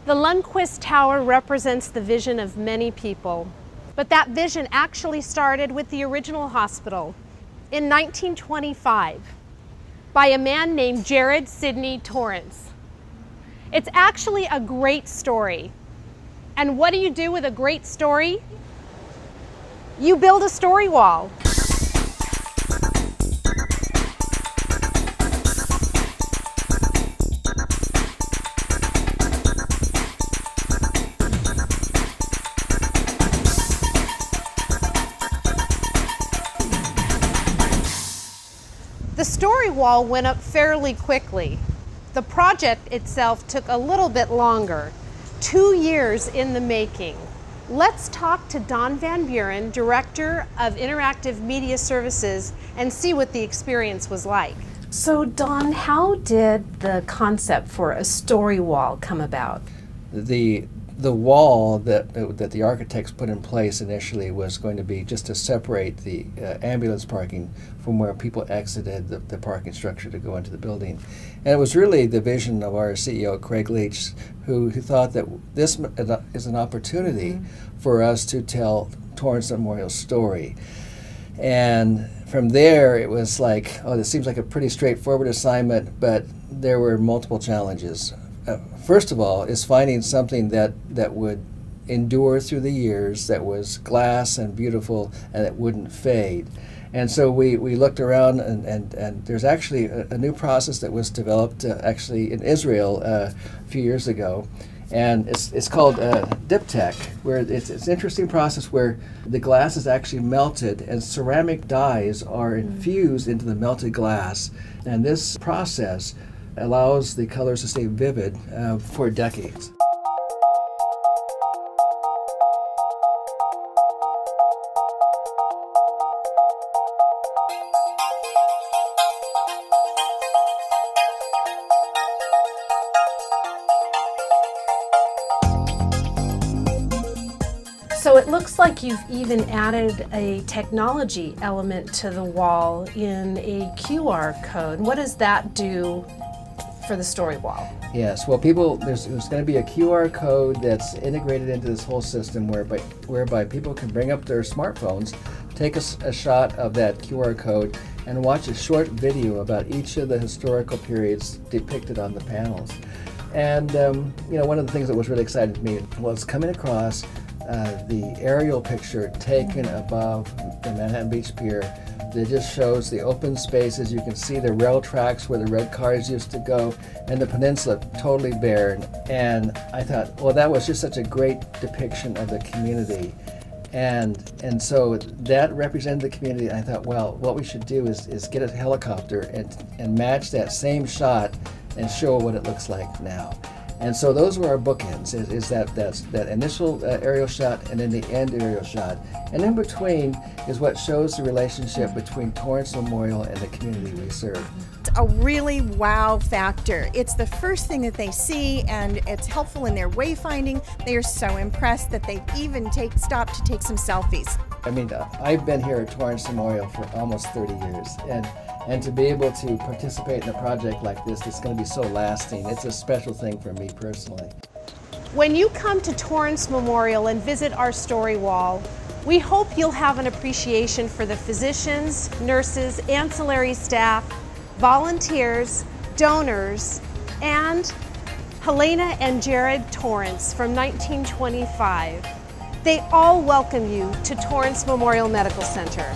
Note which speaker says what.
Speaker 1: The Lundquist Tower represents the vision of many people, but that vision actually started with the original hospital in 1925 by a man named Jared Sidney Torrance. It's actually a great story. And what do you do with a great story? You build a story wall. The story wall went up fairly quickly. The project itself took a little bit longer, 2 years in the making. Let's talk to Don Van Buren, Director of Interactive Media Services, and see what the experience was like. So Don, how did the concept for a story wall come about?
Speaker 2: The wall that the architects put in place initially was going to be just to separate the ambulance parking from where people exited the parking structure to go into the building. And it was really the vision of our CEO, Craig Leach, who thought that this is an opportunity for us to tell Torrance Memorial's story. And from there, it was like, oh, this seems like a pretty straightforward assignment, but there were multiple challenges. First of all, is finding something that would endure through the years, that was glass and beautiful, and that wouldn't fade. And so we looked around, and there's actually a new process that was developed actually in Israel a few years ago, and it's called diptech, where it's an interesting process where the glass is actually melted and ceramic dyes are infused into the melted glass, and this process allows the colors to stay vivid for decades.
Speaker 1: So it looks like you've even added a technology element to the wall in a QR code. What does that do for the story wall?
Speaker 2: Yes, well, there's going to be a QR code that's integrated into this whole system whereby people can bring up their smartphones, take a shot of that QR code, and watch a short video about each of the historical periods depicted on the panels. And one of the things that was really exciting to me was coming across the aerial picture taken above the Manhattan Beach Pier. That just shows the open spaces. You can see the rail tracks where the red cars used to go, and the peninsula totally bare. And I thought, well, that was just such a great depiction of the community. And so that represented the community. And I thought, well, what we should do is get a helicopter and match that same shot and show what it looks like now. And so those were our bookends, is that initial aerial shot and then the end aerial shot. And in between is what shows the relationship between Torrance Memorial and the community we serve.
Speaker 3: A really wow factor. It's the first thing that they see, and it's helpful in their wayfinding. They are so impressed that they even stopped to take some selfies.
Speaker 2: I mean, I've been here at Torrance Memorial for almost 30 years, and to be able to participate in a project like this that's going to be so lasting, it's a special thing for me personally.
Speaker 1: When you come to Torrance Memorial and visit our story wall, we hope you'll have an appreciation for the physicians, nurses, ancillary staff, volunteers, donors, and Helena and Jared Torrance from 1925. They all welcome you to Torrance Memorial Medical Center.